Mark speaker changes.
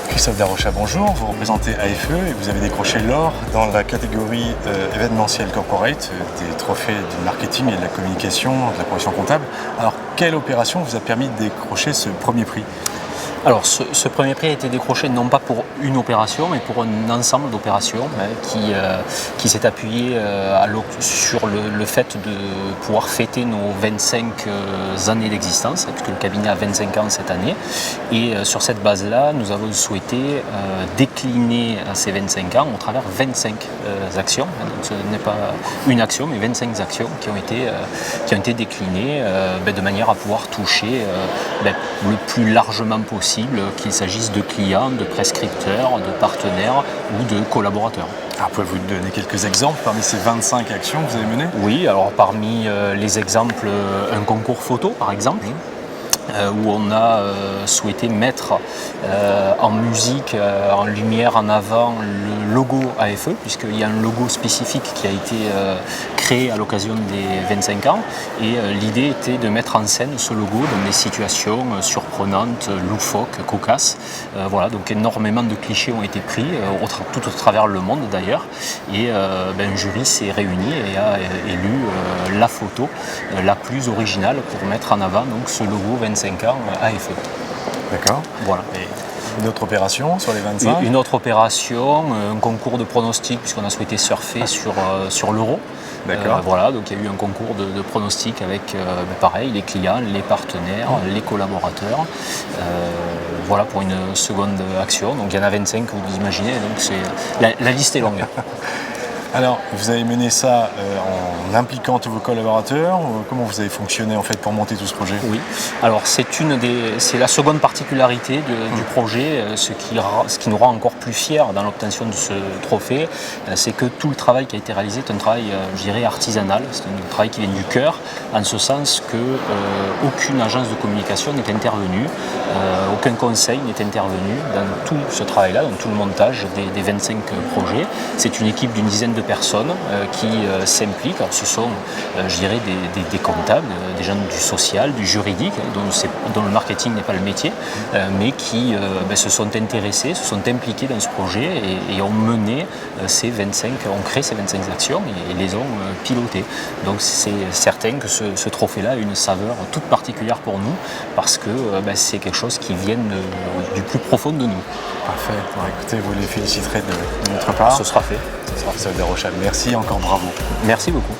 Speaker 1: Christophe Darrocha, bonjour. Vous représentez AFE et vous avez décroché l'or dans la catégorie événementiel corporate, des trophées du marketing et de la communication, de la profession comptable. Alors, quelle opération vous a permis de décrocher ce premier prix ?
Speaker 2: Alors ce premier prix a été décroché non pas pour une opération, mais pour un ensemble d'opérations qui s'est appuyé sur le fait de pouvoir fêter nos 25 années d'existence, puisque le cabinet a 25 ans cette année. Et sur cette base-là, nous avons souhaité décliner ces 25 ans au travers 25 actions. Donc ce n'est pas une action, mais 25 actions qui ont été déclinées de manière à pouvoir toucher le plus largement possible, qu'il s'agisse de clients, de prescripteurs, de partenaires ou de collaborateurs.
Speaker 1: Alors, pouvez-vous donner quelques exemples parmi ces 25 actions que vous avez menées ?
Speaker 2: Oui, alors parmi les exemples, un concours photo par exemple. Où on a souhaité mettre en musique, en lumière, en avant le logo AFE, puisqu'il y a un logo spécifique qui a été créé à l'occasion des 25 ans. Et l'idée était de mettre en scène ce logo dans des situations surprenantes, loufoques, cocasses. Voilà, donc énormément de clichés ont été pris, tout au travers le monde d'ailleurs. Et un jury s'est réuni et a élu la photo la plus originale pour mettre en avant donc, ce logo 25 ans AFE.
Speaker 1: D'accord.
Speaker 2: Voilà.
Speaker 1: Et une autre opération sur les 25 ?
Speaker 2: Une autre opération, un concours de pronostics, puisqu'on a souhaité surfer sur l'euro.
Speaker 1: D'accord.
Speaker 2: Voilà, donc il y a eu un concours de pronostics avec, pareil, les clients, les partenaires, les collaborateurs. Voilà pour une seconde action. Donc il y en a 25, vous imaginez, donc la liste est longue.
Speaker 1: Alors, vous avez mené ça en impliquant tous vos collaborateurs. Comment vous avez fonctionné en fait pour monter tout ce projet ?
Speaker 2: Oui, alors c'est la seconde particularité du projet, ce qui nous rend encore plus fiers dans l'obtention de ce trophée, c'est que tout le travail qui a été réalisé est un travail, je dirais, artisanal. C'est un travail qui vient du cœur, en ce sens que aucune agence de communication n'est intervenue, aucun conseil n'est intervenu dans tout ce travail-là, dans tout le montage des 25 projets. C'est une équipe d'une dizaine de personnes qui s'impliquent. Alors, ce sont, je dirais, des comptables, des gens du social, du juridique, dont le marketing n'est pas le métier, mais qui se sont intéressés, se sont impliqués dans ce projet et ont mené ont créé ces 25 actions et les ont pilotées. Donc c'est certain que ce trophée-là a une saveur toute particulière pour nous parce que c'est quelque chose qui vient du plus profond de nous.
Speaker 1: Parfait. Bon, écoutez, vous les féliciterez de notre part.
Speaker 2: Ce sera fait.
Speaker 1: Christophe Darrocha, merci, encore bravo.
Speaker 2: Merci beaucoup.